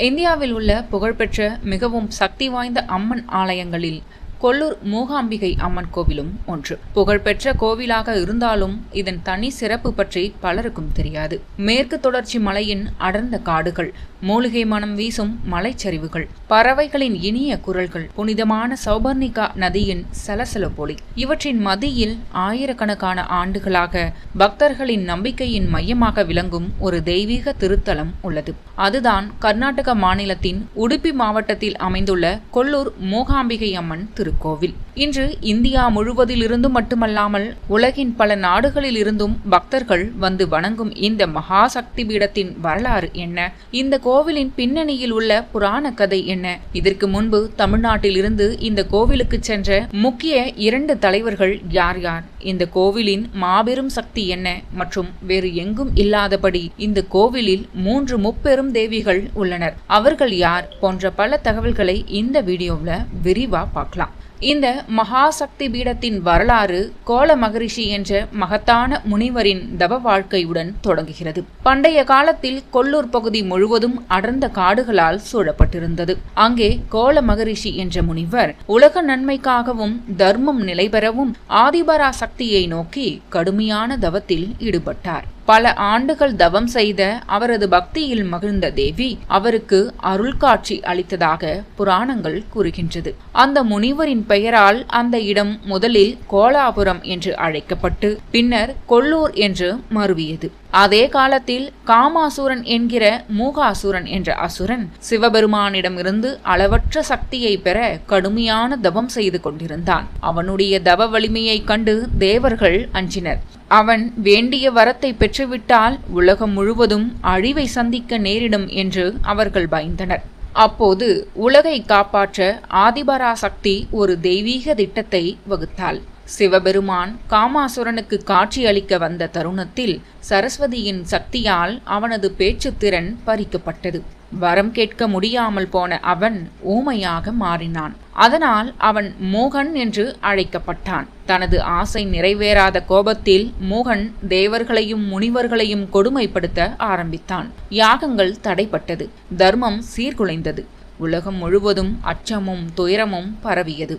இந்தியாவில் உள்ள புகழ்பெற்ற மிகவும் சக்தி வாய்ந்த அம்மன் ஆலயங்களில் கொல்லூர் மூகாம்பிகை அம்மன் கோவிலும் ஒன்று. புகழ்பெற்ற கோவிலாக இருந்தாலும் இதன் தனி சிறப்பு பற்றி பலருக்கும் தெரியாது. மேற்கு தொடர்ச்சி மலையின் அடர்ந்த காடுகள், மூலிகை மனம் வீசும் மலைச்சரிவுகள், பறவைகளின் இனிய குரல்கள், புனிதமான சௌபர்ணிகா நதியின் சலசலப்பொலி, இவற்றின் மத்தியில் ஆயிரக்கணக்கான ஆண்டுகளாக பக்தர்களின் நம்பிக்கையின் மையமாக விளங்கும் ஒரு தெய்வீக திருத்தலம் உள்ளது. அதுதான் கர்நாடக மாநிலத்தின் உடுப்பி மாவட்டத்தில் அமைந்துள்ள கொல்லூர் மூகாம்பிகை அம்மன் திருக்கோவில். இன்று இந்தியா முழுவதிலிருந்து மட்டுமல்லாமல் உலகின் பல நாடுகளில் இருந்தும் பக்தர்கள் வந்து வணங்கும் இந்த மகா சக்தி பீடத்தின் வரலாறு என்ன? இந்த கோவிலின் பின்னணியில் உள்ள புராண கதை என்ன? இதற்கு முன்பு தமிழ்நாட்டில் இருந்து இந்த கோவிலுக்கு சென்ற முக்கிய 2 தலைவர்கள் யார் யார்? இந்த கோவிலின் மாபெரும் சக்தி என்ன? மற்றும் வேறு எங்கும் இல்லாதபடி இந்த கோவிலில் 3 முப்பெரும் தேவிகள் உள்ளனர். அவர்கள் யார்? போன்ற பல தகவல்களை இந்த வீடியோவில் விரிவா பார்க்கலாம். இந்த மகாசக்தி பீடத்தின் வரலாறு கோல மகரிஷி என்ற மகத்தான முனிவரின் தவ வாழ்க்கையுடன் தொடங்குகிறது. பண்டைய காலத்தில் கொல்லூர் பகுதி முழுவதும் அடர்ந்த காடுகளால் சூழப்பட்டிருந்தது. அங்கே கோல மகரிஷி என்ற முனிவர் உலக நன்மைக்காகவும் தர்மம் நிலைபெறவும் ஆதிபரா சக்தியை நோக்கி கடுமையான தவத்தில் ஈடுபட்டார். பல ஆண்டுகள் தவம் செய்த அவரது பக்தியில் மகிழ்ந்த தேவி அவருக்கு அருள் காட்சி அளித்ததாக புராணங்கள் கூறுகின்றது. அந்த முனிவரின் பெயரால் அந்த இடம் முதலில் கோலாபுரம் என்று அழைக்கப்பட்டு பின்னர் கொல்லூர் என்று மருவியது. அதே காலத்தில் காமாசூரன் என்கிற மூகாசூரன் என்ற அசுரன் சிவபெருமானிடமிருந்து அளவற்ற சக்தியை பெற கடுமையான தவம் செய்து கொண்டிருந்தான். அவனுடைய தவ வலிமையை கண்டு தேவர்கள் அஞ்சினர். அவன் வேண்டிய வரத்தை பெற்றுவிட்டால் உலகம் முழுவதும் அழிவை சந்திக்க நேரிடும் என்று அவர்கள் பயந்தனர். அப்போது உலகை காப்பாற்ற ஆதிபரா சக்தி ஒரு தெய்வீக திட்டத்தை வகுத்தாள். சிவபெருமான் காமாசுரனுக்கு காட்சி அளிக்க வந்த தருணத்தில் சரஸ்வதியின் சக்தியால் அவனது பேச்சு திறன் பறிக்கப்பட்டது. வரம் கேட்க முடியாமல் போன அவன் ஊமையாக மாறினான். அதனால் அவன் மோகன் என்று அழைக்கப்பட்டான். தனது ஆசை நிறைவேறாத கோபத்தில் மோகன் தேவர்களையும் முனிவர்களையும் கொடுமைப்படுத்த ஆரம்பித்தான். யாகங்கள் தடைப்பட்டது. தர்மம் சீர்குலைந்தது. உலகம் முழுவதும் அச்சமும் துயரமும் பரவியது.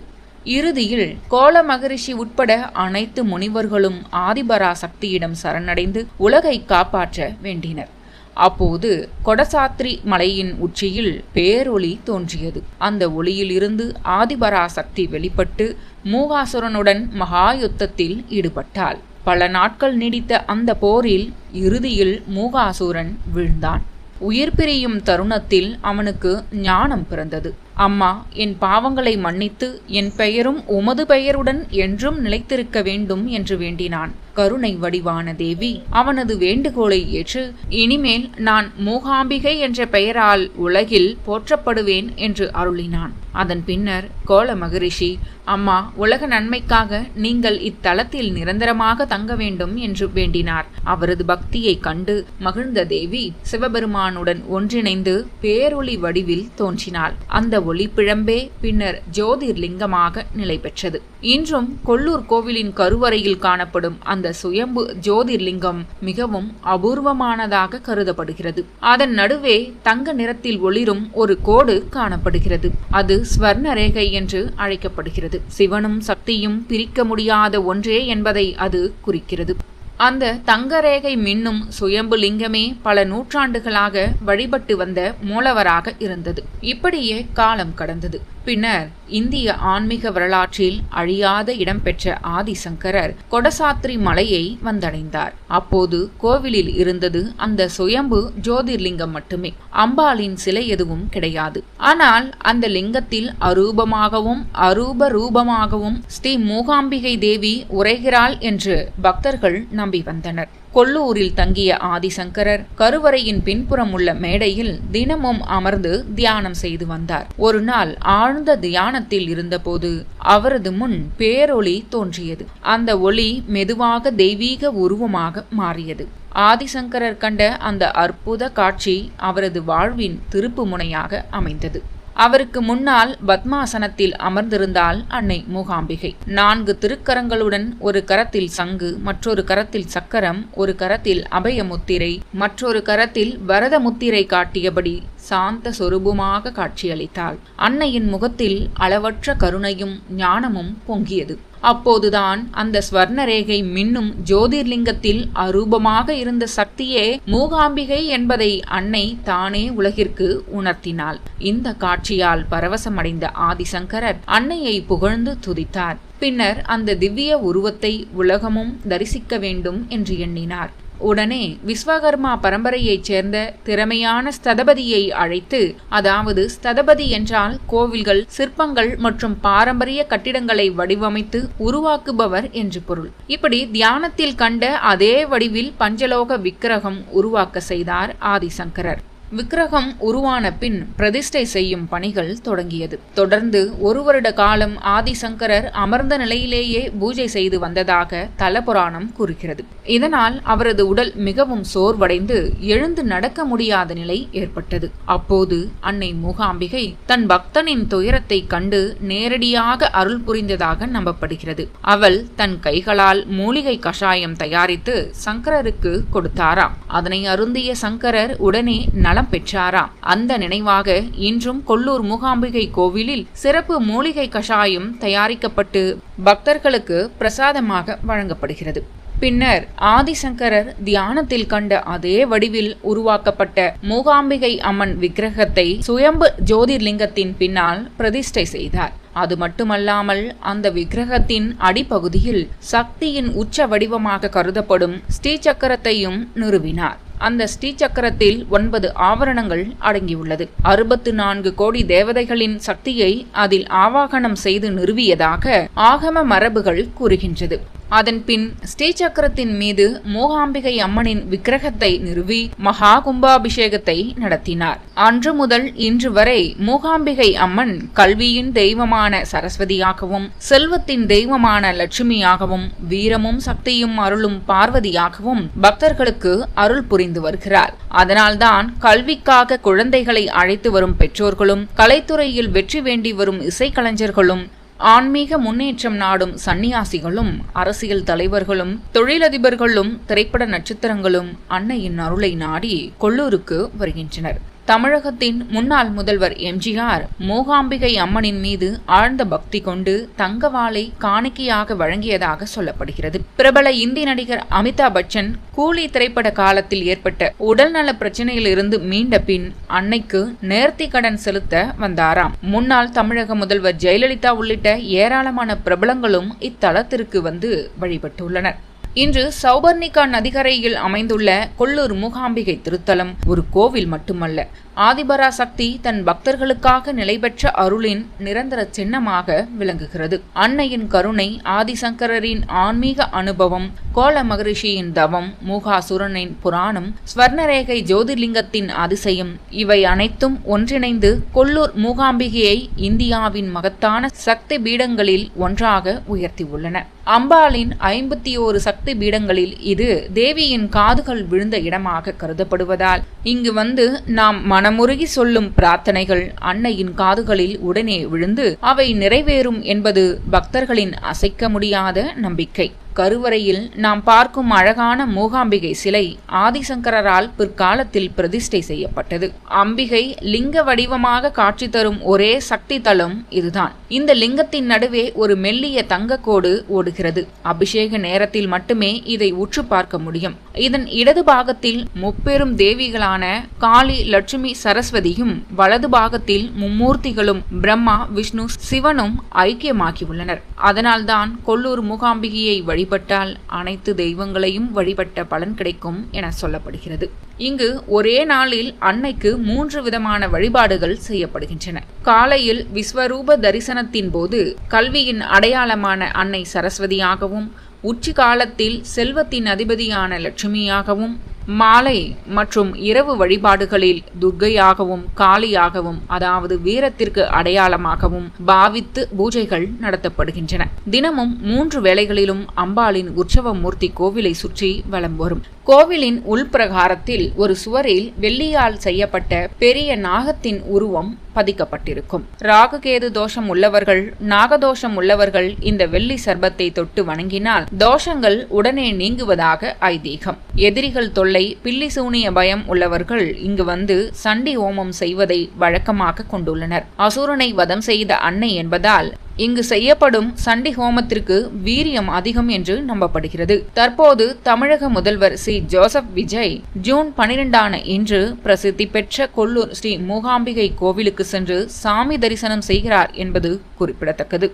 இறுதியில் கோல மகரிஷி உட்பட அனைத்து முனிவர்களும் ஆதிபரா சக்தியிடம் சரணடைந்து உலகை காப்பாற்ற வேண்டினர். அப்போது கொடசாத்ரி மலையின் உச்சியில் பேரொளி தோன்றியது. அந்த ஒளியில் இருந்து ஆதிபரா சக்தி வெளிப்பட்டு மூகாசுரனுடன் மகா யுத்தத்தில் ஈடுபட்டாள். பல நாட்கள் நீடித்த அந்த போரில் இறுதியில் மூகாசுரன் வீழ்ந்தான். உயிர் பிரியும் தருணத்தில் அவனுக்கு ஞானம் பிறந்தது. அம்மா, என் பாவங்களை மன்னித்து என் பெயரும் உமது பெயருடன் என்றும் நிலைத்திருக்க வேண்டும் என்று வேண்டினான். கருணை வடிவான தேவி அவனது வேண்டுகோளை ஏற்று இனிமேல் நான் மூகாம்பிகை என்ற பெயரால் உலகில் போற்றப்படுவேன் என்று அருளினான். அதன் பின்னர் கோல மகரிஷி, அம்மா, உலக நன்மைக்காக நீங்கள் இத்தலத்தில் நிரந்தரமாக தங்க வேண்டும் என்று வேண்டினார். அவரது பக்தியை கண்டு மகிழ்ந்த தேவி சிவபெருமானுடன் ஒன்றிணைந்து பேரொளி வடிவில் தோன்றினாள். அந்த ஒளி பிழம்பே பின்னர் ஜோதிர்லிங்கமாக நிலை பெற்றது. இன்றும் கொல்லூர் கோவிலின் கருவறையில் காணப்படும் அந்த சுயம்பு ஜோதிர்லிங்கம் மிகவும் அபூர்வமானதாக கருதப்படுகிறது. அதன் நடுவே தங்க நிறத்தில் ஒளிரும் ஒரு கோடு காணப்படுகிறது. அது ஸ்வர்ண ரேகை என்று அழைக்கப்படுகிறது. சிவனும் சக்தியும் பிரிக்க முடியாத ஒன்றே என்பதை அது குறிக்கிறது. அந்த தங்கரேகை மின்னும் சுயம்பு லிங்கமே பல நூற்றாண்டுகளாக வழிபட்டு வந்த மூலவராக இருந்தது. இப்படியே காலம் கடந்தது. பின்னர் இந்திய ஆன்மீக வரலாற்றில் அழியாத இடம்பெற்ற ஆதிசங்கரர் கொடசாத்ரி மலையை வந்தடைந்தார். அப்போது கோவிலில் இருந்தது அந்த சுயம்பு ஜோதிர்லிங்கம் மட்டுமே. அம்பாளின் சிலை எதுவும் கிடையாது. ஆனால் அந்த லிங்கத்தில் அரூபமாகவும் அரூப ரூபமாகவும் ஸ்ரீ மூகாம்பிகை தேவி உரைகிறாள் என்று பக்தர்கள் நம்பி வந்தனர். கொல்லூரில் தங்கிய ஆதிசங்கரர் கருவறையின் பின்புறம் உள்ள மேடையில் தினமும் அமர்ந்து தியானம் செய்து வந்தார். ஒரு நாள் ஆழ்ந்த தியானத்தில் இருந்தபோது அவரது முன் பேரொளி தோன்றியது. அந்த ஒளி மெதுவாக தெய்வீக உருவமாக மாறியது. ஆதிசங்கரர் கண்ட அந்த அற்புத காட்சி அவரது வாழ்வின் திருப்பு முனையாக அமைந்தது. அவருக்கு முன்னால் பத்மாசனத்தில் அமர்ந்திருந்தாள் அன்னை மூகாம்பிகை. 4 திருக்கரங்களுடன், ஒரு கரத்தில் சங்கு, மற்றொரு கரத்தில் சக்கரம், ஒரு கரத்தில் அபய முத்திரை, மற்றொரு கரத்தில் வரத முத்திரை காட்டியபடி சாந்த சொரூபமாக காட்சியளித்தாள். அன்னையின் முகத்தில் அளவற்ற கருணையும் ஞானமும் பொங்கியது. அப்போதுதான் அந்த ஸ்வர்ணரேகை மின்னும் ஜோதிர்லிங்கத்தில் அரூபமாக இருந்த சக்தியே மூகாம்பிகை என்பதை அன்னை தானே உலகிற்கு உணர்த்தினாள். இந்த காட்சியால் பரவசமடைந்த ஆதிசங்கரர் அன்னையை புகழ்ந்து துதித்தார். பின்னர் அந்த திவ்ய உருவத்தை உலகமும் தரிசிக்க வேண்டும் என்று எண்ணினார். உடனே விஸ்வகர்மா பரம்பரையைச் சேர்ந்த திறமையான ஸ்தபதியை அழைத்து, அதாவது ஸ்தபதி என்றால் கோவில்கள், சிற்பங்கள் மற்றும் பாரம்பரிய கட்டிடங்களை வடிவமைத்து உருவாக்குபவர் என்று பொருள். இப்படி தியானத்தில் கண்ட அதே வடிவில் பஞ்சலோக விக்கிரகம் உருவாக்க செய்தார் ஆதிசங்கரர். விக்கிரகம் உருவான பின் பிரதிஷ்டை செய்யும் பணிகள் தொடங்கியது. தொடர்ந்து 1 வருட காலம் ஆதிசங்கரர் அமர்ந்த நிலையிலேயே பூஜை செய்து வந்ததாக தலபுராணம் கூறுகிறது. இதனால் அவரது உடல் மிகவும் சோர்வடைந்து எழுந்து நடக்க முடியாத நிலை ஏற்பட்டது. அப்போது அன்னை மூகாம்பிகை தன் பக்தனின் துயரத்தை கண்டு நேரடியாக அருள் புரிந்ததாக நம்பப்படுகிறது. அவள் தன் கைகளால் மூலிகை கஷாயம் தயாரித்து சங்கரருக்கு கொடுத்தாராம். அதனை அருந்திய சங்கரர் உடனே நலம் பெற்றாராம். அந்த நினைவாக இன்றும் கொல்லூர் மூகாம்பிகை கோவிலில் சிறப்பு மூலிகை கஷாயம் தயாரிக்கப்பட்டு பக்தர்களுக்கு பிரசாதமாக வழங்கப்படுகிறது. பின்னர் ஆதிசங்கரர் தியானத்தில் கண்ட அதே வடிவில் உருவாக்கப்பட்ட மூகாம்பிகை அம்மன் விக்கிரகத்தை சுயம்பு ஜோதிர்லிங்கத்தின் பின்னால் பிரதிஷ்டை செய்தார். அது மட்டுமல்லாமல் அந்த விக்கிரகத்தின் அடிப்பகுதியில் சக்தியின் உச்ச வடிவமாக கருதப்படும் ஸ்ரீசக்கரத்தையும் நிறுவினார். அந்த ஸ்ரீசக்கரத்தில் 9 ஆவரணங்கள் அடங்கியுள்ளது. 64 கோடி தேவதைகளின் சக்தியை அதில் ஆவாகனம் செய்து நிறுவியதாக ஆகம மரபுகள் கூறுகின்றது. அதன் பின் ஸ்ரீசக்கரத்தின் மீது மூகாம்பிகை அம்மனின் விக்கிரகத்தை நிறுவி மகா கும்பாபிஷேகத்தை நடத்தினார். அன்று முதல் இன்று வரை மூகாம்பிகை அம்மன் கல்வியின் தெய்வமான சரஸ்வதியாகவும், செல்வத்தின் தெய்வமான லட்சுமியாகவும், வீரமும் சக்தியும் அருளும் பார்வதியாகவும் பக்தர்களுக்கு அருள் புரிந்து வருகிறார். அதனால்தான் கல்விக்காக குழந்தைகளை அழைத்து வரும் பெற்றோர்களும், கலைத்துறையில் வெற்றி வேண்டி வரும் இசைக்கலைஞர்களும், ஆன்மீக முன்னேற்றம் நாடும் சன்னியாசிகளும், அரசியல் தலைவர்களும், தொழிலதிபர்களும், திரைப்பட நட்சத்திரங்களும் அன்னையின் அருளை நாடி கொல்லூருக்கு வருகின்றனர். தமிழகத்தின் முன்னாள் முதல்வர் எம்ஜிஆர் மூகாம்பிகை அம்மனின் மீது ஆழ்ந்த பக்தி கொண்டு தங்கவாளை காணிக்கையாக வழங்கியதாக சொல்லப்படுகிறது. பிரபல இந்தி நடிகர் அமிதாப் பச்சன் கூலி திரைப்பட காலத்தில் ஏற்பட்ட உடல்நல பிரச்சனையில் இருந்து மீண்ட பின் அன்னைக்கு நேர்த்தி கடன் செலுத்த வந்தாராம். முன்னாள் தமிழக முதல்வர் ஜெயலலிதா உள்ளிட்ட ஏராளமான பிரபலங்களும் இத்தலத்திற்கு வந்து வழிபட்டுள்ளனர். இன்று சௌபர்ணிகா நதிக்கரையில் அமைந்துள்ள கொல்லூர் மூகாம்பிகை திருத்தலம் ஒரு கோவில் மட்டுமல்ல, ஆதிபராசக்தி தன் பக்தர்களுக்காக நிலை பெற்ற அருளின் நிரந்தர சின்னமாக விளங்குகிறது. அன்னையின் கருணை, ஆதிசங்கரின் ஆன்மீக அனுபவம், கோல மகரிஷியின் தவம், மூகாசுரனின் புராணம், ஸ்வர்ணரேகை ஜோதிர்லிங்கத்தின் அதிசயம், இவை அனைத்தும் ஒன்றிணைந்து கொல்லூர் மூகாம்பிகையை இந்தியாவின் மகத்தான சக்தி பீடங்களில் ஒன்றாக உயர்த்தியுள்ளன. அம்பாளின் 51 சக்தி பீடங்களில் இது தேவியின் காதுகள் விழுந்த இடமாக கருதப்படுவதால் இங்கு வந்து நாம் மனமுருகி சொல்லும் பிரார்த்தனைகள் அன்னையின் காதுகளில் உடனே விழுந்து அவை நிறைவேறும் என்பது பக்தர்களின் அசைக்க முடியாத நம்பிக்கை. கருவறையில் நாம் பார்க்கும் அழகான மூகாம்பிகை சிலை ஆதிசங்கரால் பிற்காலத்தில் பிரதிஷ்டை செய்யப்பட்டது. அம்பிகை லிங்க வடிவமாக காட்சி தரும் ஒரே சக்தி தலம் இதுதான். இந்த லிங்கத்தின் நடுவே ஒரு மெல்லிய தங்கக்கோடு ஓடுகிறது. அபிஷேக நேரத்தில் மட்டுமே இதை உற்று பார்க்க முடியும். இதன் இடது பாகத்தில் முப்பெரும் தேவிகளான காளி, லட்சுமி, சரஸ்வதியும், வலது பாகத்தில் மும்மூர்த்திகளும் பிரம்மா, விஷ்ணு, சிவனும் ஐக்கியமாகியுள்ளனர். அதனால்தான் கொல்லூர் மூகாம்பிகையை வழிபட்டால் அனைத்து தெய்வங்களையும் வழிபட்ட பலன் கிடைக்கும் என சொல்லப்படுகிறது. இங்கு ஒரே நாளில் அன்னைக்கு 3 விதமான வழிபாடுகள் செய்யப்படுகின்றன. காலையில் விஸ்வரூப தரிசனத்தின் போது கல்வியின் அடையாளமான அன்னை சரஸ்வதியாகவும், உச்சி காலத்தில் செல்வத்தின் அதிபதியான லட்சுமியாகவும், மாலை மற்றும் இரவு வழிபாடுகளில் துர்க்கையாகவும், காளியாகவும், அதாவது வீரத்திற்கு அடையாளமாகவும் பாவித்து பூஜைகள் நடத்தப்படுகின்றன. தினமும் 3 வேளைகளிலும் அம்பாளின் உற்சவ மூர்த்தி கோவிலை சுற்றி வலம் வரும். கோவிலின் உள்பிரகாரத்தில் ஒரு சுவரில் வெள்ளியால் செய்யப்பட்ட பெரிய நாகத்தின் உருவம் பதிக்கப்பட்டிருக்கும். ராகுகேது தோஷம் உள்ளவர்கள், நாகதோஷம் உள்ளவர்கள் இந்த வெள்ளி சர்பத்தை தொட்டு வணங்கினால் தோஷங்கள் உடனே நீங்குவதாக ஐதீகம். எதிரிகள் தொல்லை, பில்லி சூனிய பயம் உள்ளவர்கள் இங்கு வந்து சண்டி ஹோமம் செய்வதை வழக்கமாக கொண்டுள்ளனர். அசுரனை வதம் செய்த அன்னை என்பதால் இங்கு செய்யப்படும் சண்டி ஹோமத்திற்கு வீரியம் அதிகம் என்று நம்பப்படுகிறது. தற்போது தமிழக முதல்வர் சி ஜோசப் விஜய் ஜூன் 12 இன்று பிரசித்தி பெற்ற கொல்லூர் ஸ்ரீ மூகாம்பிகை கோவிலுக்கு சென்று சாமி தரிசனம் செய்கிறார் என்பது குறிப்பிடத்தக்கது.